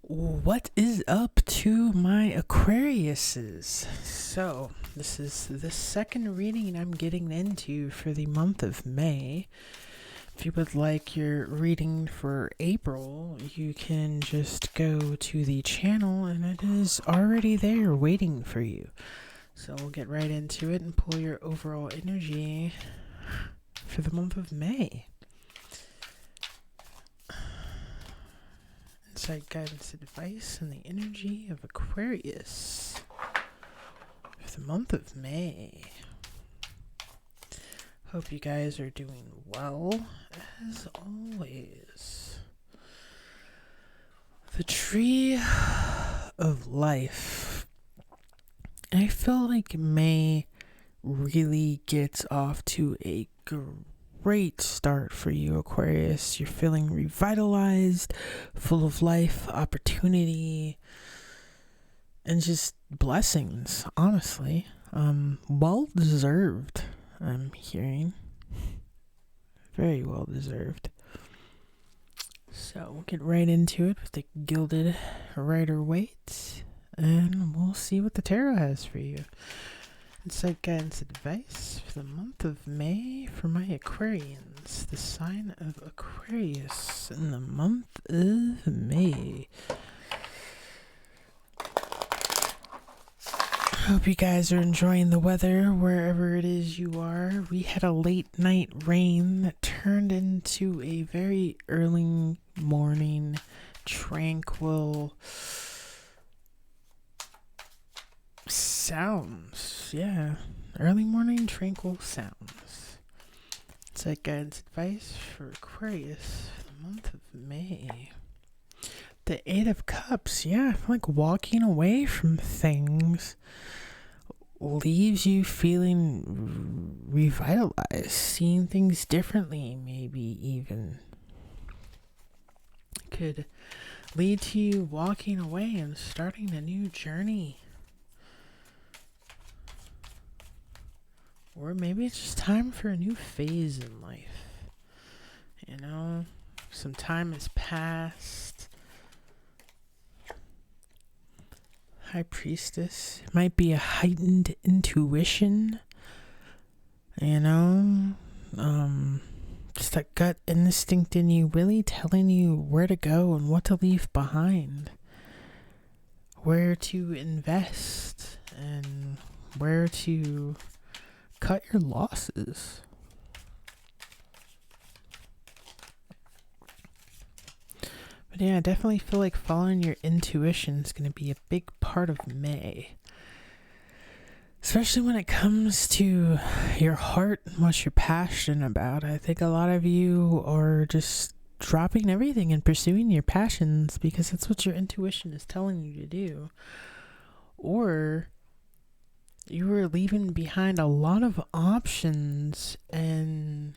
What is up to my Aquariuses? So, this is the second reading I'm getting into for the month of May. If you would like your reading for April, you can just go to the channel and it is already there waiting for you. So, we'll get right into it and pull your overall energy for the month of May. Insight, guidance, advice, and the energy of Aquarius for the month of May. Hope you guys are doing well, as always. The Tree of Life. I feel like May really gets off to a great start for you, Aquarius. You're feeling revitalized, full of life, opportunity, and just blessings, honestly. Well deserved, I'm hearing. Very well deserved. So we'll get right into it with the Gilded Rider-Waite, and we'll see what the tarot has for you. Insight, guidance, advice for the month of May for my Aquarians. The sign of Aquarius in the month of May. Hope you guys are enjoying the weather wherever it is you are. We had a late night rain that turned into a very early morning, tranquil sounds. Yeah, early morning tranquil sounds. It's like guidance advice for Aquarius for the month of May. The Eight of Cups. Yeah, I feel like walking away from things leaves you feeling revitalized, seeing things differently, maybe even. It could lead to you walking away and starting a new journey. Or maybe it's just time for a new phase in life. You know, some time has passed. High Priestess. It might be a heightened intuition. You know, just that gut instinct in you really telling you where to go and what to leave behind. Where to invest and where to cut your losses. But yeah, I definitely feel like following your intuition is going to be a big part of May. Especially when it comes to your heart and what you're passionate about. I think a lot of you are just dropping everything and pursuing your passions because that's what your intuition is telling you to do. Or you were leaving behind a lot of options and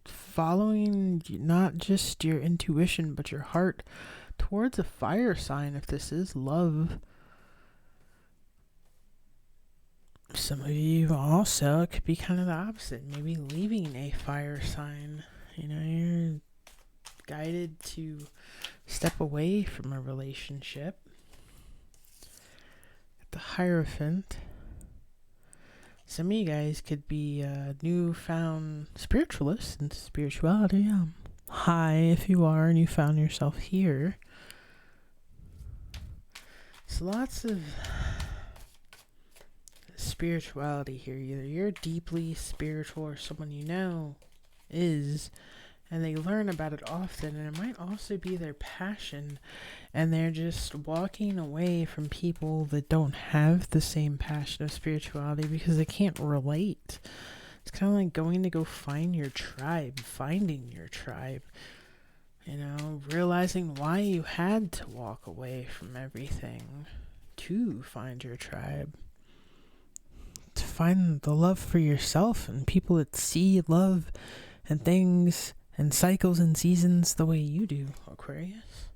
following not just your intuition but your heart towards a fire sign if this is love. Some of you also, it could be kind of the opposite, maybe leaving a fire sign. You know, you're guided to step away from a relationship. The Hierophant. Some of you guys could be newfound spiritualists into spirituality. Hi, if you are and you found yourself here. So lots of spirituality here. Either you're deeply spiritual or someone you know is, and they learn about it often, and it might also be their passion, and they're just walking away from people that don't have the same passion of spirituality because they can't relate. It's kind of like going to go find your tribe, finding your tribe, you know, realizing why you had to walk away from everything to find your tribe. To find the love for yourself and people that see love and things and cycles and seasons the way you do, Aquarius.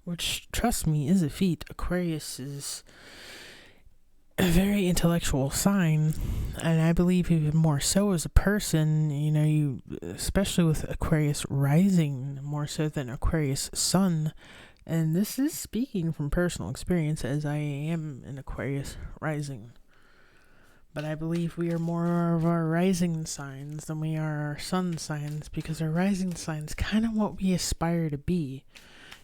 Which, trust me, is a feat. Aquarius is a very intellectual sign, and I believe even more so as a person. You, especially with Aquarius rising, more so than Aquarius sun. And this is speaking from personal experience, as I am an Aquarius rising. But I believe we are more of our rising signs than we are our sun signs, because our rising signs kind of what we aspire to be.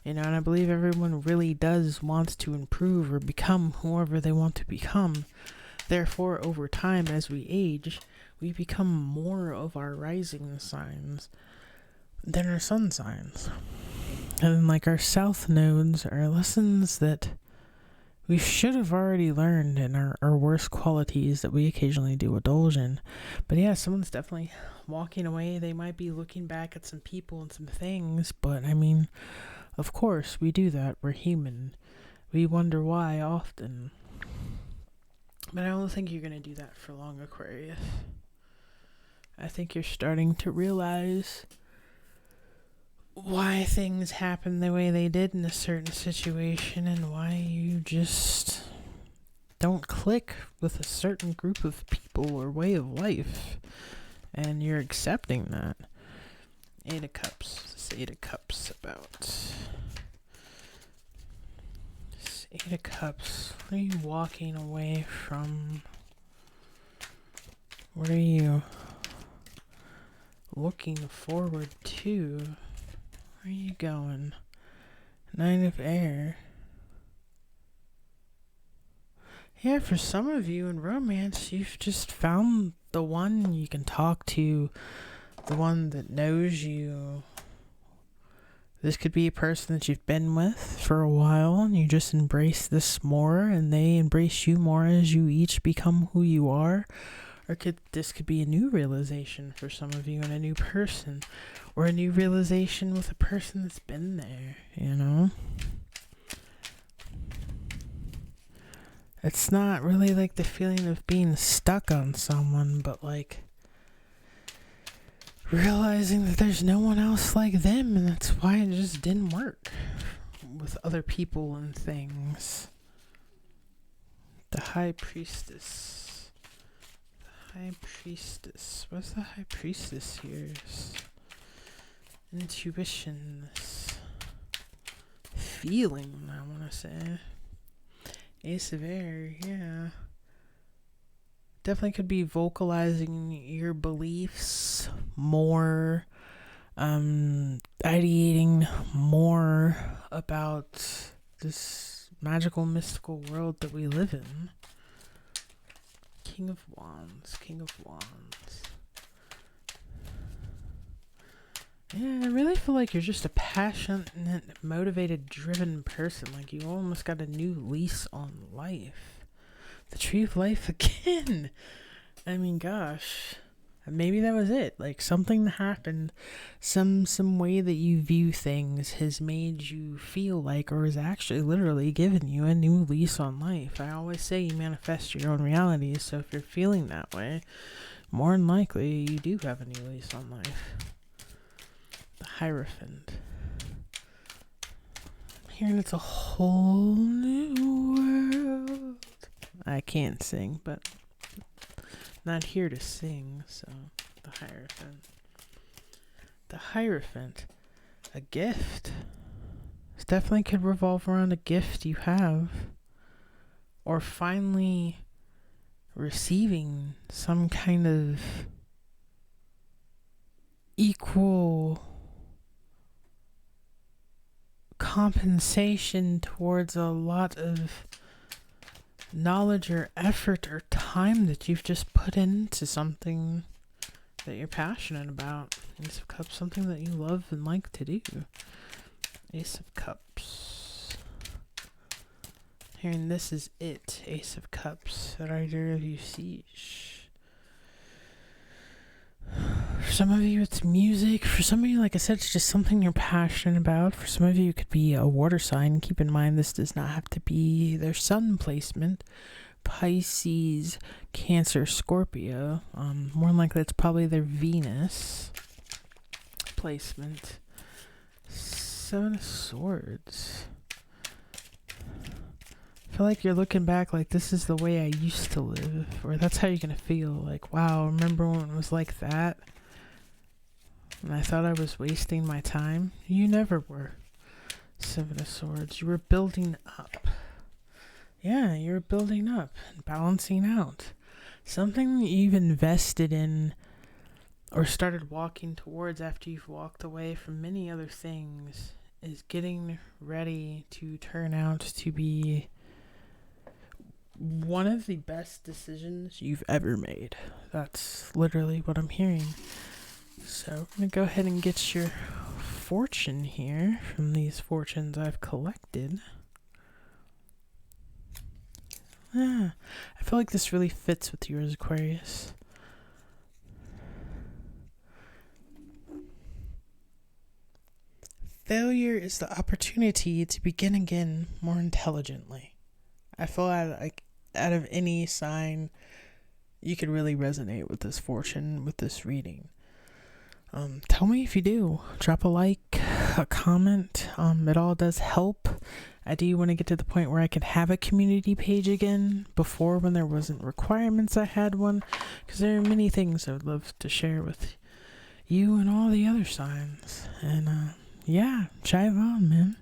And I believe everyone really does wants to improve or become whoever they want to become. Therefore, over time, as we age, we become more of our rising signs than our sun signs. And like our south nodes are lessons that we should have already learned, in our worst qualities that we occasionally do indulge in. But yeah, someone's definitely walking away. They might be looking back at some people and some things, but I mean, of course, we do that. We're human. We wonder why often. But I don't think you're going to do that for long, Aquarius. I think you're starting to realize why things happen the way they did in a certain situation, and why you just don't click with a certain group of people or way of life. And you're accepting that. Eight of Cups. This Eight of Cups about. This Eight of Cups. What are you walking away from? What are you looking forward to? Where are you going? Nine of Air. Yeah, for some of you in romance, you've just found the one you can talk to, the one that knows you. This could be a person that you've been with for a while, and you just embrace this more, and they embrace you more as you each become who you are. Or this could be a new realization for some of you, and a new person, or a new realization with a person that's been there, It's not really like the feeling of being stuck on someone, but like realizing that there's no one else like them, and that's why it just didn't work with other people and things. The High Priestess. The High Priestess. What's the High Priestess here? Intuition. This feeling, I want to say. Ace of Air, yeah. Definitely could be vocalizing your beliefs more, ideating more about this magical, mystical world that we live in. King of Wands, King of Wands. Yeah, I really feel like you're just a passionate, motivated, driven person. Like you almost got a new lease on life. The Tree of Life again. I mean, gosh. Maybe that was it. Like something happened, some way that you view things has made you feel like, or has actually literally given you a new lease on life. I always say you manifest your own reality, so if you're feeling that way, more than likely you do have a new lease on life. The Hierophant. I'm hearing it's a whole new world. I can't sing, but not here to sing, so the Hierophant. The Hierophant. A gift. This definitely could revolve around a gift you have. Or finally receiving some kind of equal compensation towards a lot of knowledge or effort or time that you've just put into something that you're passionate about. Ace of Cups, something that you love and like to do. Ace of Cups. Hearing this is it, Ace of Cups, that either of you sees. For some of you, it's music. For some of you, like I said, it's just something you're passionate about. For some of you, it could be a water sign. Keep in mind, this does not have to be their sun placement. Pisces, Cancer, Scorpio. More than likely, it's probably their Venus placement. Seven of Swords. I feel like you're looking back like this is the way I used to live, or that's how you're gonna feel. Like, wow, remember when it was like that? And I thought I was wasting my time. You never were. Seven of Swords. You were building up. Yeah, you were building up and balancing out. Something you've invested in or started walking towards after you've walked away from many other things is getting ready to turn out to be one of the best decisions you've ever made. That's literally what I'm hearing. So I'm going to go ahead and get your fortune here from these fortunes I've collected. I feel like this really fits with yours, Aquarius. Failure is the opportunity to begin again more intelligently. I feel like out of any sign, you could really resonate with this fortune, with this reading. Tell me if you do. Drop a like, a comment. It all does help. I do want to get to the point where I can have a community page again. Before, when there wasn't requirements, I had one. Because there are many things I would love to share with you and all the other signs. And, yeah, chive on, man.